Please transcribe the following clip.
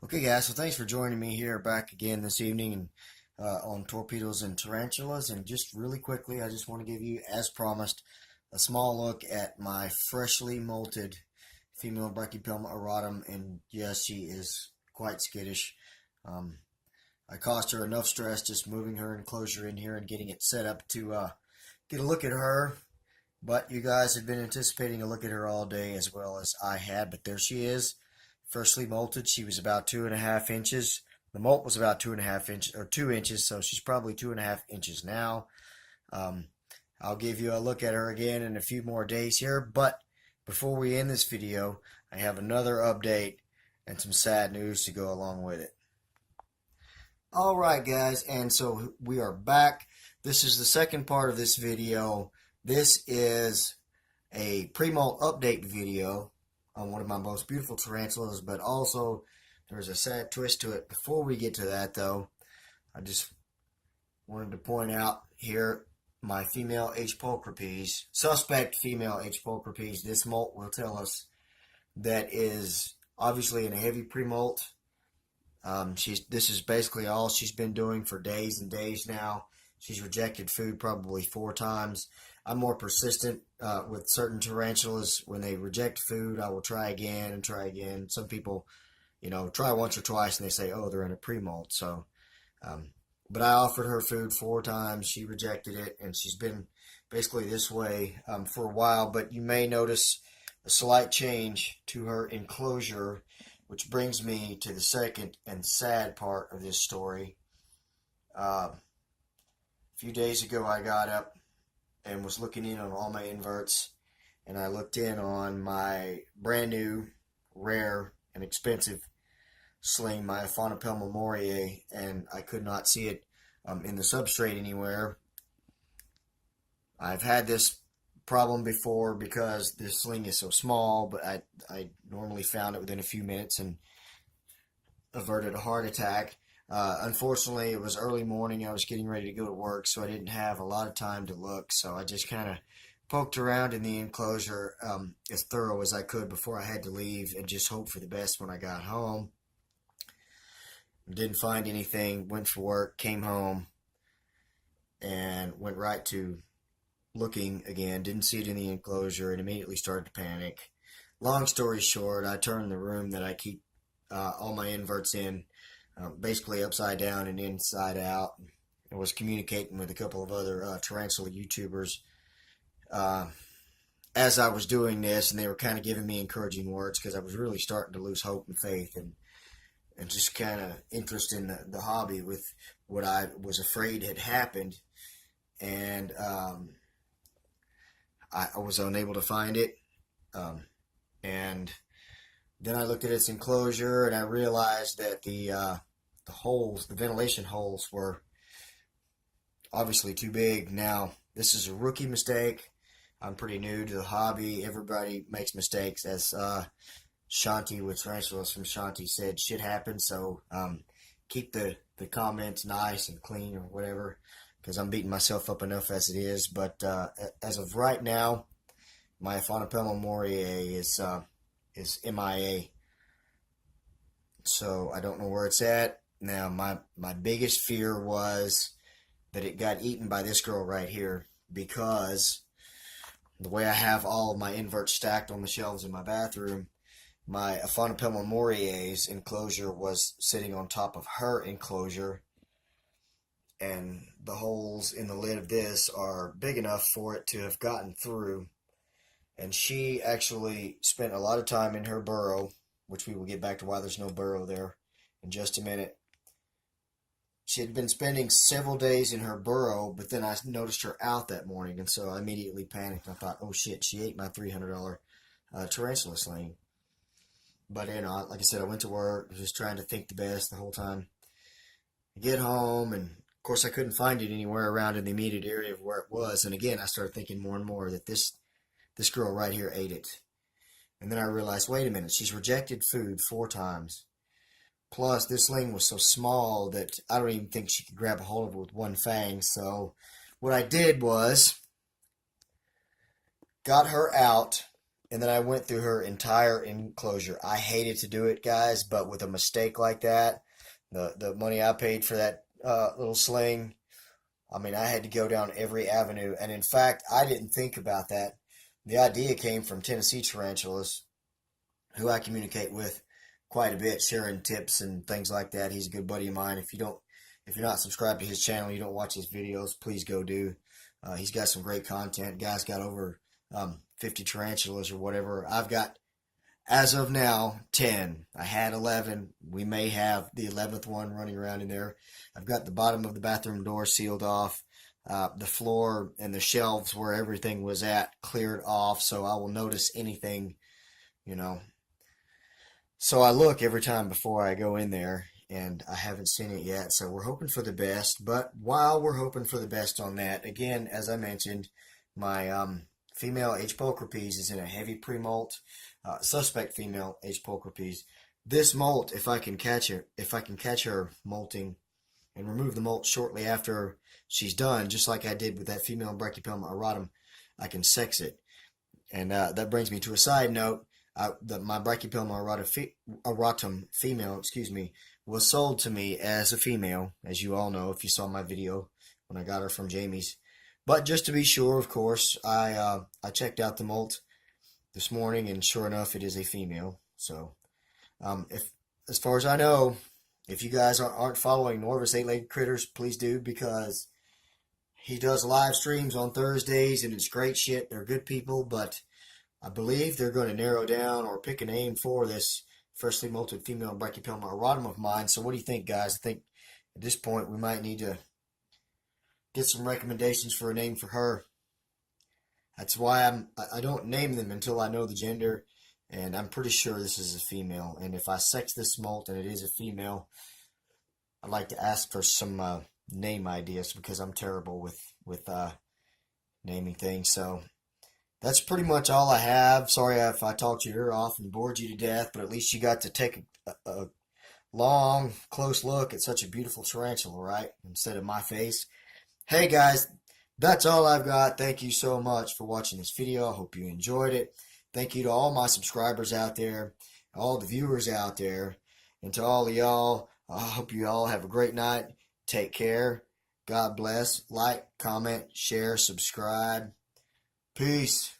Okay, guys, so thanks for joining me here back again this evening and on torpedoes and tarantulas. And just really quickly, I just want to give you, as promised, a small look at my freshly molted female Brachypelma auratum. And yes, she is quite skittish. Um, I caused her enough stress just moving her enclosure in here and getting it set up to get a look at her. But you guys had been anticipating a look at her all day as well as I had. But there she is, freshly molted. She was about 2.5 inches. The molt was about 2.5 inches or 2 inches, so she's probably 2.5 inches now. Um, I'll give you a look at her again in a few more days here. But before we end this video, I have another update and some sad news to go along with it. Alright guys, and so we are back. This is the second part of this video. This is a pre-molt update video on one of my most beautiful tarantulas, but also there's a sad twist to it. Before we get to that though, I just wanted to point out here my female H. pulchripes, suspect female H. pulchripes. This molt will tell us that is obviously in a heavy pre-molt. This is basically all she's been doing for days and days now. She's rejected food probably 4 times. I'm more persistent with certain tarantulas. When they reject food, I will try again and try again. Some people, try once or twice and they say, oh, they're in a pre-molt. So, but I offered her food 4 times. She rejected it, and she's been basically this way for a while. But you may notice a slight change to her enclosure, which brings me to the second and sad part of this story. A few days ago, I got up and was looking in on all my inverts, and I looked in on my brand new, rare, and expensive sling, my Brachypelma moriae, and I could not see it in the substrate anywhere. I've had this problem before because this sling is so small, but I normally found it within a few minutes and averted a heart attack. Unfortunately, it was early morning. I was getting ready to go to work, so I didn't have a lot of time to look. So I just kind of poked around in the enclosure as thorough as I could before I had to leave and just hoped for the best when I got home. Didn't find anything, went for work, came home, and went right to looking again. Didn't see it in the enclosure and immediately started to panic. Long story short, I turned the room that I keep all my inverts in basically upside down and inside out. I was communicating with a couple of other tarantula YouTubers as I was doing this, and they were kind of giving me encouraging words because I was really starting to lose hope and faith and just kind of interest in the hobby with what I was afraid had happened. And I was unable to find it. And then I looked at its enclosure and I realized that the holes, the ventilation holes, were obviously too big. Now, this is a rookie mistake. I'm pretty new to the hobby. Everybody makes mistakes. As Shanti with Tarantulas from Shanti said, shit happens. So keep the comments nice and clean or whatever, because I'm beating myself up enough as it is. But as of right now, my Brachypelma moriae is MIA. So I don't know where it's at. Now, my biggest fear was that it got eaten by this girl right here, because the way I have all of my inverts stacked on the shelves in my bathroom, my Brachypelma moriae's enclosure was sitting on top of her enclosure, and the holes in the lid of this are big enough for it to have gotten through. And she actually spent a lot of time in her burrow, which we will get back to why there's no burrow there in just a minute. She had been spending several days in her burrow, but then I noticed her out that morning, and so I immediately panicked. I thought, oh shit, she ate my $300 tarantula sling. But, like I said, I went to work, just trying to think the best the whole time. I get home, and of course I couldn't find it anywhere around in the immediate area of where it was. And again, I started thinking more and more that this girl right here ate it. And then I realized, wait a minute, she's rejected food 4 times. Plus, this sling was so small that I don't even think she could grab a hold of it with one fang. So what I did was got her out and then I went through her entire enclosure. I hated to do it, guys, but with a mistake like that, the money I paid for that little sling, I mean, I had to go down every avenue. And in fact, I didn't think about that. The idea came from Tennessee Tarantulas, who I communicate with quite a bit, sharing tips and things like that. He's a good buddy of mine. If you're not subscribed to his channel, you don't watch his videos, please go do. He's got some great content. Guy's got over 50 tarantulas or whatever. I've got, as of now, 10. I had 11. We may have the 11th one running around in there. I've got the bottom of the bathroom door sealed off. The floor and the shelves where everything was at cleared off, so I will notice anything, you know. So I look every time before I go in there, and I haven't seen it yet. So we're hoping for the best. But while we're hoping for the best on that, again, as I mentioned, my female H. pulchripes is in a heavy pre-molt, suspect female H. pulchripes. This molt, if I can catch her molting and remove the molt shortly after she's done, just like I did with that female Brachypelma auratum, I can sex it. And that brings me to a side note. My Brachypelma auratum female, was sold to me as a female, as you all know if you saw my video when I got her from Jamie's. But just to be sure, of course, I checked out the molt this morning, and sure enough, it is a female. So, as far as I know, if you guys aren't following Norvis Eight-Legged Critters, please do, because he does live streams on Thursdays, and it's great shit. They're good people, but I believe they're going to narrow down or pick a name for this freshly molted female Brachypelma auratum of mine. So what do you think, guys? I think at this point we might need to get some recommendations for a name for her. That's why I don't name them until I know the gender, and I'm pretty sure this is a female. And if I sex this molt and it is a female, I'd like to ask for some name ideas, because I'm terrible with naming things. So that's pretty much all I have. Sorry if I talked your ear off and bored you to death, but at least you got to take a long, close look at such a beautiful tarantula, right? Instead of my face. Hey guys, that's all I've got. Thank you so much for watching this video. I hope you enjoyed it. Thank you to all my subscribers out there, all the viewers out there, and to all of y'all. I hope you all have a great night. Take care. God bless. Like, comment, share, subscribe. Peace.